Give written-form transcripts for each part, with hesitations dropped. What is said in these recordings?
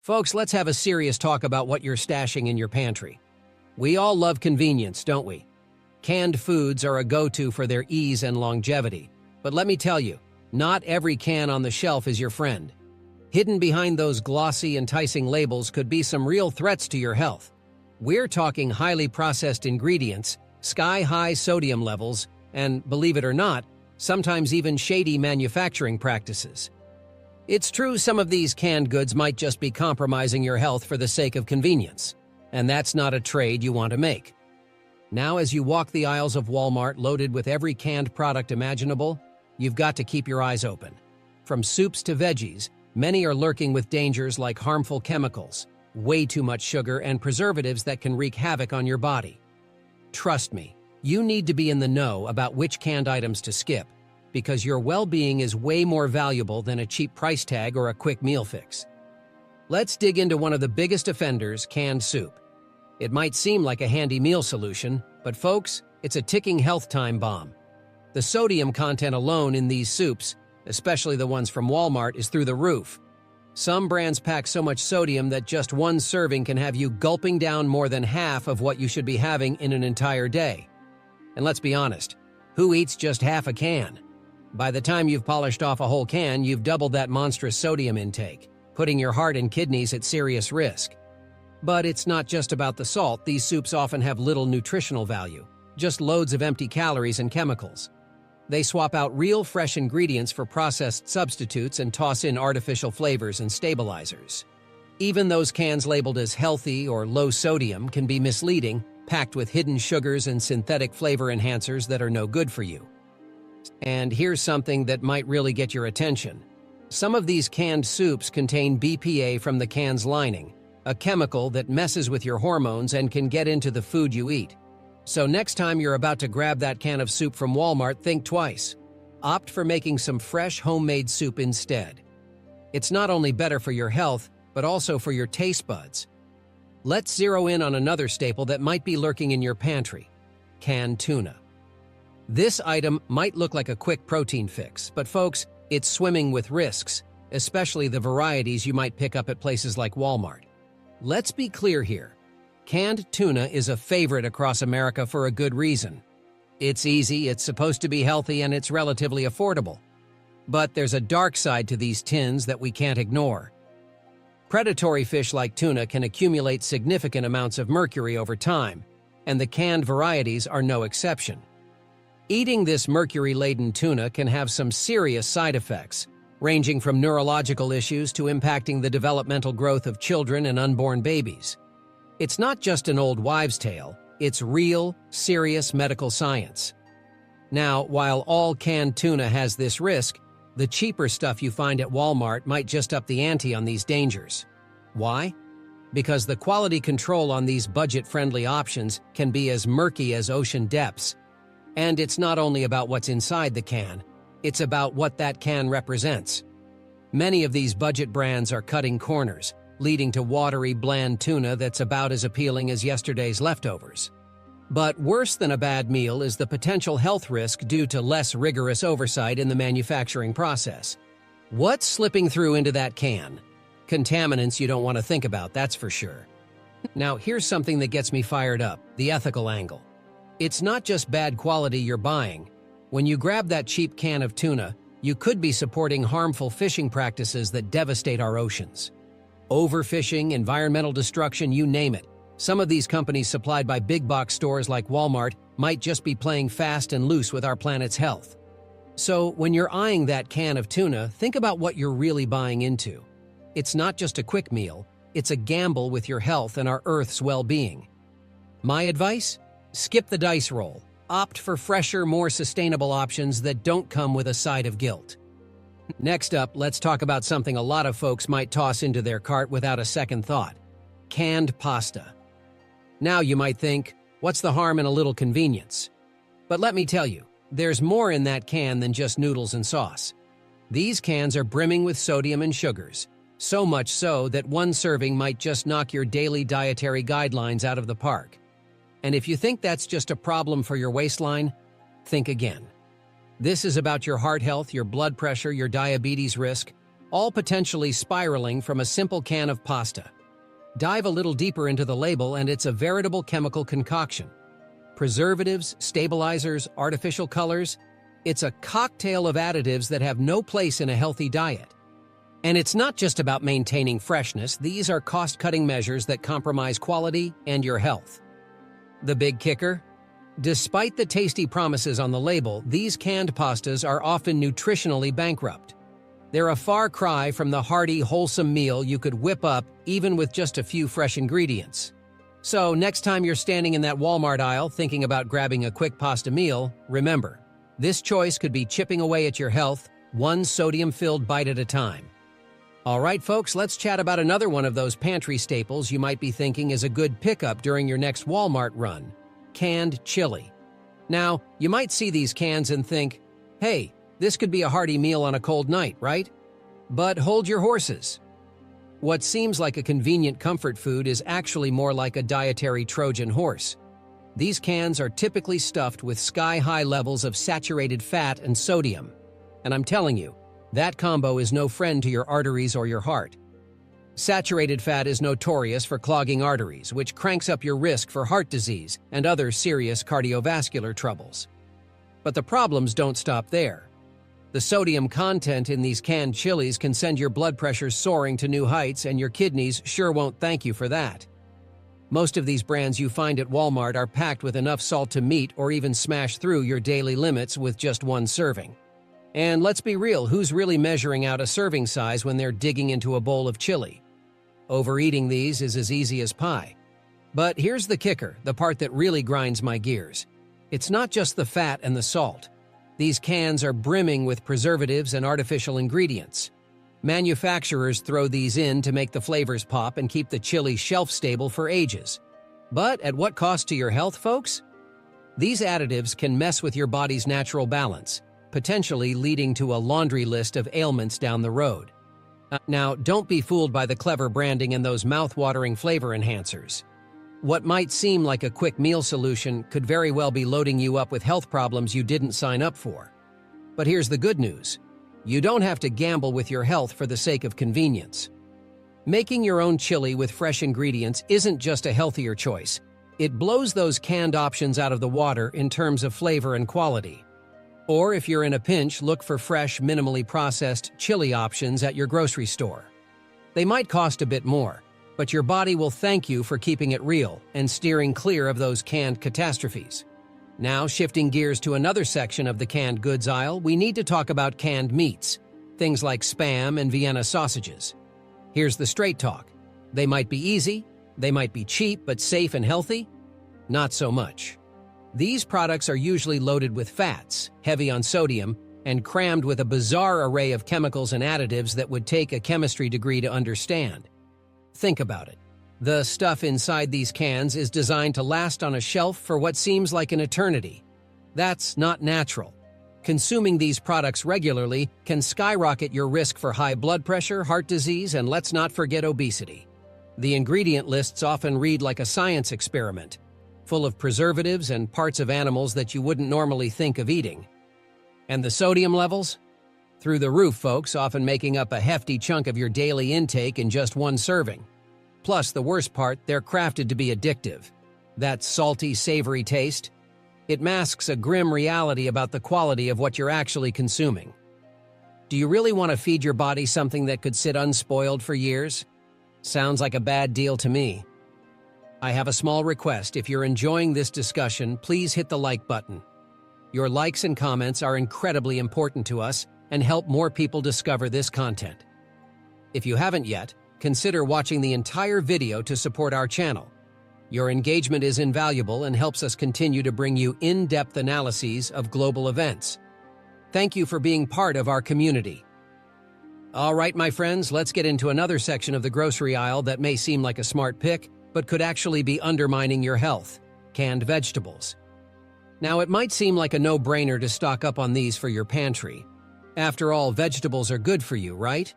Folks, let's have a serious talk about what you're stashing in your pantry. We all love convenience, don't we? Canned foods are a go-to for their ease and longevity. But let me tell you, not every can on the shelf is your friend. Hidden behind those glossy, enticing labels could be some real threats to your health. We're talking highly processed ingredients, sky-high sodium levels, and, believe it or not, sometimes even shady manufacturing practices. It's true some of these canned goods might just be compromising your health for the sake of convenience, and that's not a trade you want to make. Now, as you walk the aisles of Walmart loaded with every canned product imaginable, you've got to keep your eyes open. From soups to veggies, many are lurking with dangers like harmful chemicals, way too much sugar, and preservatives that can wreak havoc on your body. Trust me, you need to be in the know about which canned items to skip, because your well-being is way more valuable than a cheap price tag or a quick meal fix. Let's dig into one of the biggest offenders, canned soup. It might seem like a handy meal solution, but folks, it's a ticking health time bomb. The sodium content alone in these soups, especially the ones from Walmart, is through the roof. Some brands pack so much sodium that just one serving can have you gulping down more than half of what you should be having in an entire day. And let's be honest, who eats just half a can? By the time you've polished off a whole can, you've doubled that monstrous sodium intake, putting your heart and kidneys at serious risk. But it's not just about the salt. These soups often have little nutritional value, just loads of empty calories and chemicals. They swap out real fresh ingredients for processed substitutes and toss in artificial flavors and stabilizers. Even those cans labeled as healthy or low sodium can be misleading, packed with hidden sugars and synthetic flavor enhancers that are no good for you. And here's something that might really get your attention. Some of these canned soups contain BPA from the can's lining, a chemical that messes with your hormones and can get into the food you eat. So next time you're about to grab that can of soup from Walmart, think twice. Opt for making some fresh homemade soup instead. It's not only better for your health, but also for your taste buds. Let's zero in on another staple that might be lurking in your pantry: canned tuna. This item might look like a quick protein fix, but folks, it's swimming with risks, especially the varieties you might pick up at places like Walmart. Let's be clear here. Canned tuna is a favorite across America for a good reason. It's easy, it's supposed to be healthy, and it's relatively affordable. But there's a dark side to these tins that we can't ignore. Predatory fish like tuna can accumulate significant amounts of mercury over time, and the canned varieties are no exception. Eating this mercury-laden tuna can have some serious side effects, ranging from neurological issues to impacting the developmental growth of children and unborn babies. It's not just an old wives' tale, it's real, serious medical science. Now, while all canned tuna has this risk, the cheaper stuff you find at Walmart might just up the ante on these dangers. Why? Because the quality control on these budget-friendly options can be as murky as ocean depths. And it's not only about what's inside the can, it's about what that can represents. Many of these budget brands are cutting corners, leading to watery, bland tuna that's about as appealing as yesterday's leftovers. But worse than a bad meal is the potential health risk due to less rigorous oversight in the manufacturing process. What's slipping through into that can? Contaminants you don't want to think about, that's for sure. Now, here's something that gets me fired up: the ethical angle. It's not just bad quality you're buying. When you grab that cheap can of tuna, you could be supporting harmful fishing practices that devastate our oceans. Overfishing, environmental destruction, you name it. Some of these companies supplied by big box stores like Walmart might just be playing fast and loose with our planet's health. So when you're eyeing that can of tuna, think about what you're really buying into. It's not just a quick meal, it's a gamble with your health and our Earth's well-being. My advice? Skip the dice roll. Opt for fresher, more sustainable options that don't come with a side of guilt. Next up, let's talk about something a lot of folks might toss into their cart without a second thought: canned pasta. Now you might think, what's the harm in a little convenience? But let me tell you, there's more in that can than just noodles and sauce. These cans are brimming with sodium and sugars, so much so that one serving might just knock your daily dietary guidelines out of the park. And if you think that's just a problem for your waistline, think again. This is about your heart health, your blood pressure, your diabetes risk. all potentially spiraling from a simple can of pasta. Dive a little deeper into the label and it's a veritable chemical concoction. Preservatives, stabilizers, artificial colors. It's a cocktail of additives that have no place in a healthy diet. And it's not just about maintaining freshness, these are cost-cutting measures that compromise quality and your health. The big kicker? Despite the tasty promises on the label, these canned pastas are often nutritionally bankrupt. They're a far cry from the hearty, wholesome meal you could whip up even with just a few fresh ingredients. So, next time you're standing in that Walmart aisle thinking about grabbing a quick pasta meal, remember, this choice could be chipping away at your health, one sodium-filled bite at a time. All right, folks, let's chat about another one of those pantry staples you might be thinking is a good pickup during your next Walmart run: canned chili. Now, you might see these cans and think, hey, this could be a hearty meal on a cold night, right? But hold your horses. What seems like a convenient comfort food is actually more like a dietary Trojan horse. These cans are typically stuffed with sky-high levels of saturated fat and sodium. And I'm telling you, that combo is no friend to your arteries or your heart. Saturated fat is notorious for clogging arteries, which cranks up your risk for heart disease and other serious cardiovascular troubles. But the problems don't stop there. The sodium content in these canned chilies can send your blood pressure soaring to new heights, and your kidneys sure won't thank you for that. Most of these brands you find at Walmart are packed with enough salt to meet or even smash through your daily limits with just one serving. And let's be real, who's really measuring out a serving size when they're digging into a bowl of chili? Overeating these is as easy as pie. But here's the kicker, the part that really grinds my gears. It's not just the fat and the salt. These cans are brimming with preservatives and artificial ingredients. Manufacturers throw these in to make the flavors pop and keep the chili shelf-stable for ages. But at what cost to your health, folks? These additives can mess with your body's natural balance, potentially leading to a laundry list of ailments down the road. Now, don't be fooled by the clever branding and those mouth-watering flavor enhancers. What might seem like a quick meal solution could very well be loading you up with health problems you didn't sign up for. But here's the good news. You don't have to gamble with your health for the sake of convenience. Making your own chili with fresh ingredients isn't just a healthier choice. It blows those canned options out of the water in terms of flavor and quality. Or if you're in a pinch, look for fresh, minimally processed chili options at your grocery store. They might cost a bit more, but your body will thank you for keeping it real and steering clear of those canned catastrophes. Now, shifting gears to another section of the canned goods aisle, we need to talk about canned meats, things like Spam and Vienna sausages. Here's the straight talk. They might be easy, they might be cheap, but safe and healthy? Not so much. These products are usually loaded with fats, heavy on sodium, and crammed with a bizarre array of chemicals and additives that would take a chemistry degree to understand. Think about it. The stuff inside these cans is designed to last on a shelf for what seems like an eternity. That's not natural. Consuming these products regularly can skyrocket your risk for high blood pressure, heart disease, and let's not forget obesity. The ingredient lists often read like a science experiment, full of preservatives and parts of animals that you wouldn't normally think of eating. And the sodium levels? Through the roof, folks, often making up a hefty chunk of your daily intake in just one serving. Plus, the worst part, they're crafted to be addictive. That salty, savory taste, it masks a grim reality about the quality of what you're actually consuming. Do you really want to feed your body something that could sit unspoiled for years? Sounds like a bad deal to me. I have a small request. If you're enjoying this discussion, please hit the like button. Your likes and comments are incredibly important to us and help more people discover this content. If you haven't yet, consider watching the entire video to support our channel. Your engagement is invaluable and helps us continue to bring you in-depth analyses of global events. Thank you for being part of our community. All right, my friends, let's get into another section of the grocery aisle that may seem like a smart pick, but could actually be undermining your health: canned vegetables. Now, it might seem like a no-brainer to stock up on these for your pantry. After all, vegetables are good for you, right?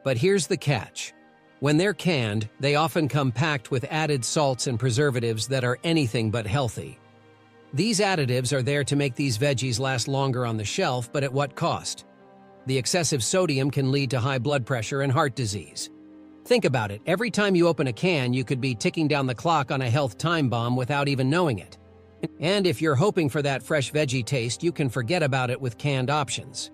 But here's the catch. When they're canned, they often come packed with added salts and preservatives that are anything but healthy. These additives are there to make these veggies last longer on the shelf, but at what cost? The excessive sodium can lead to high blood pressure and heart disease. Think about it. Every time you open a can, you could be ticking down the clock on a health time bomb without even knowing it. And if you're hoping for that fresh veggie taste, you can forget about it with canned options.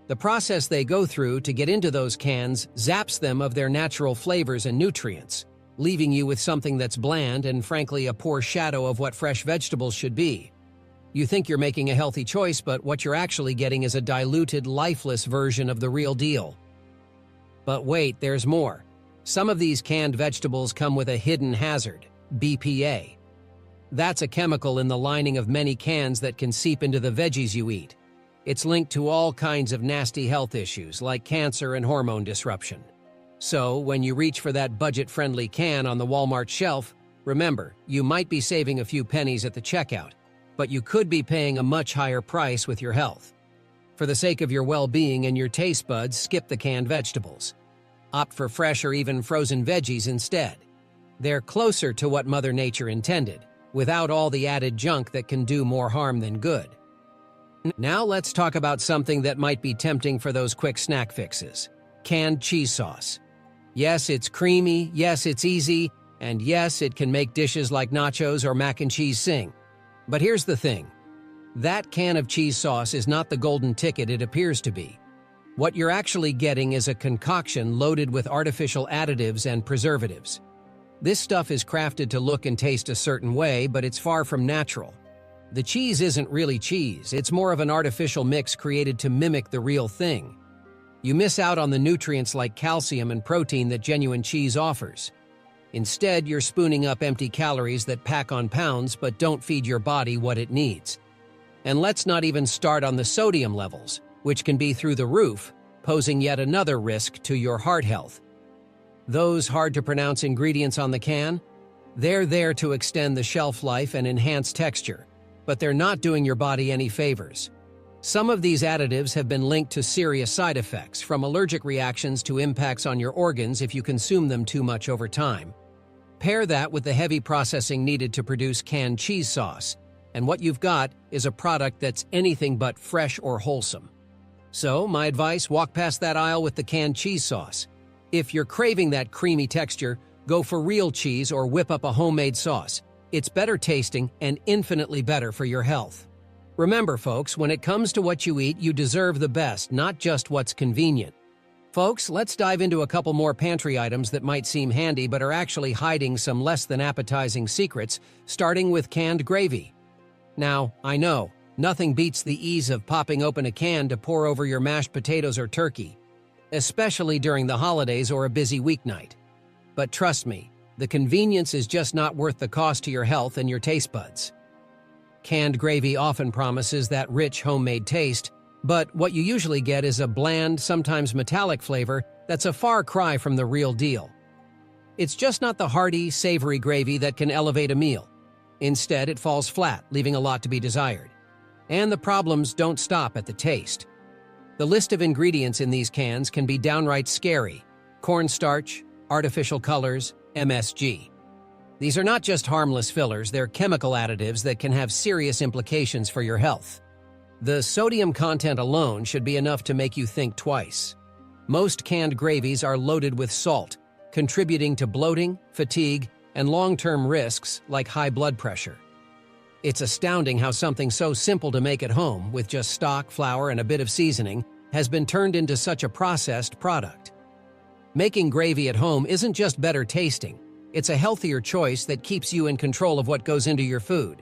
The process they go through to get into those cans zaps them of their natural flavors and nutrients, leaving you with something that's bland and frankly a poor shadow of what fresh vegetables should be. You think you're making a healthy choice, but what you're actually getting is a diluted, lifeless version of the real deal. But wait, there's more. Some of these canned vegetables come with a hidden hazard, BPA. That's a chemical in the lining of many cans that can seep into the veggies you eat. It's linked to all kinds of nasty health issues like cancer and hormone disruption. So, when you reach for that budget-friendly can on the Walmart shelf, remember, you might be saving a few pennies at the checkout, but you could be paying a much higher price with your health. For the sake of your well-being and your taste buds, skip the canned vegetables. Opt for fresh or even frozen veggies instead. They're closer to what Mother Nature intended, without all the added junk that can do more harm than good. Now let's talk about something that might be tempting for those quick snack fixes: canned cheese sauce. Yes, it's creamy, yes, it's easy, and yes, it can make dishes like nachos or mac and cheese sing. But here's the thing. That can of cheese sauce is not the golden ticket it appears to be. What you're actually getting is a concoction loaded with artificial additives and preservatives. This stuff is crafted to look and taste a certain way, but it's far from natural. The cheese isn't really cheese, it's more of an artificial mix created to mimic the real thing. You miss out on the nutrients like calcium and protein that genuine cheese offers. Instead, you're spooning up empty calories that pack on pounds but don't feed your body what it needs. And let's not even start on the sodium levels, which can be through the roof, posing yet another risk to your heart health. Those hard-to-pronounce ingredients on the can? They're there to extend the shelf life and enhance texture, but they're not doing your body any favors. Some of these additives have been linked to serious side effects, from allergic reactions to impacts on your organs if you consume them too much over time. Pair that with the heavy processing needed to produce canned cheese sauce, and what you've got is a product that's anything but fresh or wholesome. So, my advice, walk past that aisle with the canned cheese sauce. If you're craving that creamy texture, go for real cheese or whip up a homemade sauce. It's better tasting and infinitely better for your health. Remember, folks, when it comes to what you eat, you deserve the best, not just what's convenient. Folks, let's dive into a couple more pantry items that might seem handy but are actually hiding some less than appetizing secrets, starting with canned gravy. Now, I know, nothing beats the ease of popping open a can to pour over your mashed potatoes or turkey, especially during the holidays or a busy weeknight. But trust me, the convenience is just not worth the cost to your health and your taste buds. Canned gravy often promises that rich homemade taste, but what you usually get is a bland, sometimes metallic flavor that's a far cry from the real deal. It's just not the hearty, savory gravy that can elevate a meal. Instead, it falls flat, leaving a lot to be desired. And the problems don't stop at the taste. The list of ingredients in these cans can be downright scary: cornstarch, artificial colors, MSG. These are not just harmless fillers, they're chemical additives that can have serious implications for your health. The sodium content alone should be enough to make you think twice. Most canned gravies are loaded with salt, contributing to bloating, fatigue, and long-term risks like high blood pressure. It's astounding how something so simple to make at home, with just stock, flour, and a bit of seasoning, has been turned into such a processed product. Making gravy at home isn't just better tasting, it's a healthier choice that keeps you in control of what goes into your food.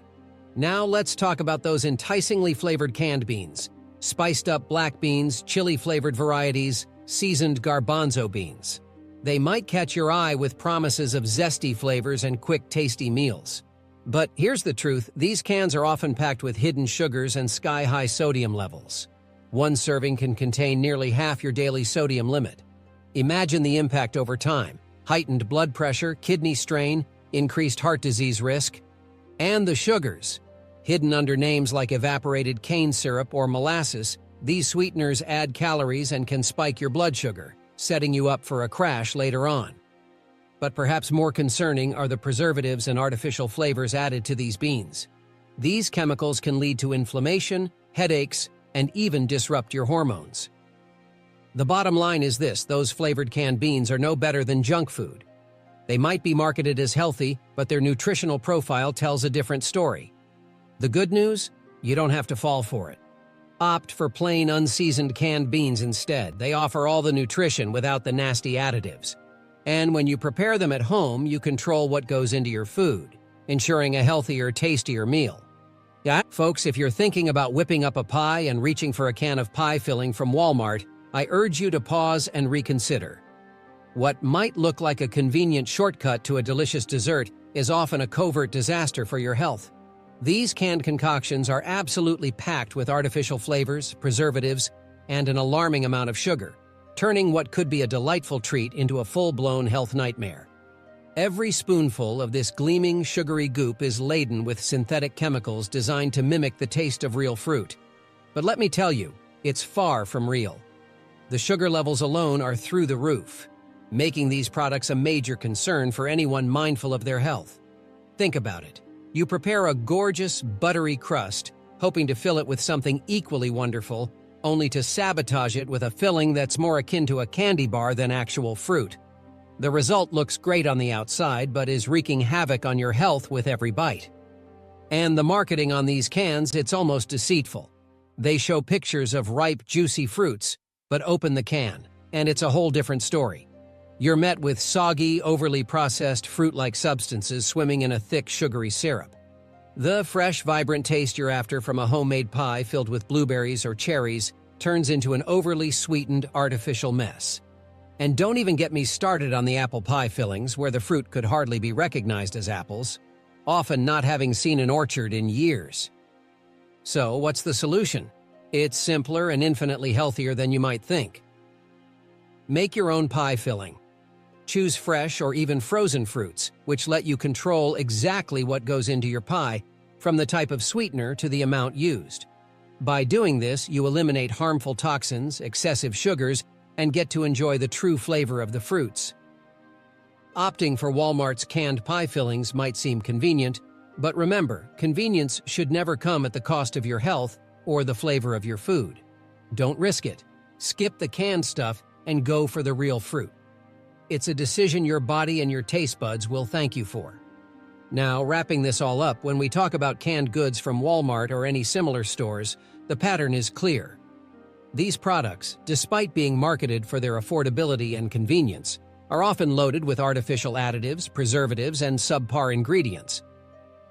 Now let's talk about those enticingly flavored canned beans: spiced up black beans, chili-flavored varieties, seasoned garbanzo beans. They might catch your eye with promises of zesty flavors and quick, tasty meals. But here's the truth, these cans are often packed with hidden sugars and sky-high sodium levels. One serving can contain nearly half your daily sodium limit. Imagine the impact over time: heightened blood pressure, kidney strain, increased heart disease risk. And the sugars. Hidden under names like evaporated cane syrup or molasses, these sweeteners add calories and can spike your blood sugar, setting you up for a crash later on. But perhaps more concerning are the preservatives and artificial flavors added to these beans. These chemicals can lead to inflammation, headaches, and even disrupt your hormones. The bottom line is this: those flavored canned beans are no better than junk food. They might be marketed as healthy, but their nutritional profile tells a different story. The good news? You don't have to fall for it. Opt for plain, unseasoned canned beans instead. They offer all the nutrition without the nasty additives. And when you prepare them at home, you control what goes into your food, ensuring a healthier, tastier meal. Yeah, folks, if you're thinking about whipping up a pie and reaching for a can of pie filling from Walmart, I urge you to pause and reconsider. What might look like a convenient shortcut to a delicious dessert is often a covert disaster for your health. These canned concoctions are absolutely packed with artificial flavors, preservatives, and an alarming amount of sugar, turning what could be a delightful treat into a full-blown health nightmare. Every spoonful of this gleaming, sugary goop is laden with synthetic chemicals designed to mimic the taste of real fruit. But let me tell you, it's far from real. The sugar levels alone are through the roof, making these products a major concern for anyone mindful of their health. Think about it. You prepare a gorgeous, buttery crust, hoping to fill it with something equally wonderful, only to sabotage it with a filling that's more akin to a candy bar than actual fruit. The result looks great on the outside, but is wreaking havoc on your health with every bite. And the marketing on these cans, it's almost deceitful. They show pictures of ripe, juicy fruits, but open the can, and it's a whole different story. You're met with soggy, overly processed fruit-like substances swimming in a thick, sugary syrup. The fresh, vibrant taste you're after from a homemade pie filled with blueberries or cherries turns into an overly sweetened, artificial mess. And don't even get me started on the apple pie fillings, where the fruit could hardly be recognized as apples, often not having seen an orchard in years. So, what's the solution? It's simpler and infinitely healthier than you might think. Make your own pie filling. Choose fresh or even frozen fruits, which let you control exactly what goes into your pie, from the type of sweetener to the amount used. By doing this, you eliminate harmful toxins, excessive sugars, and get to enjoy the true flavor of the fruits. Opting for Walmart's canned pie fillings might seem convenient, but remember, convenience should never come at the cost of your health or the flavor of your food. Don't risk it. Skip the canned stuff and go for the real fruit. It's a decision your body and your taste buds will thank you for. Now, wrapping this all up, when we talk about canned goods from Walmart or any similar stores, the pattern is clear. These products, despite being marketed for their affordability and convenience, are often loaded with artificial additives, preservatives, and subpar ingredients.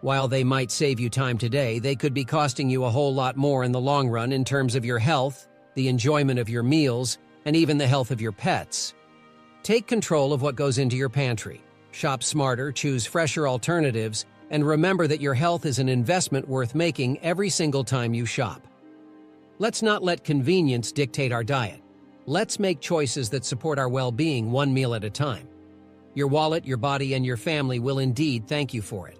While they might save you time today, they could be costing you a whole lot more in the long run in terms of your health, the enjoyment of your meals, and even the health of your pets. Take control of what goes into your pantry. Shop smarter, choose fresher alternatives, and remember that your health is an investment worth making every single time you shop. Let's not let convenience dictate our diet. Let's make choices that support our well-being one meal at a time. Your wallet, your body, and your family will indeed thank you for it.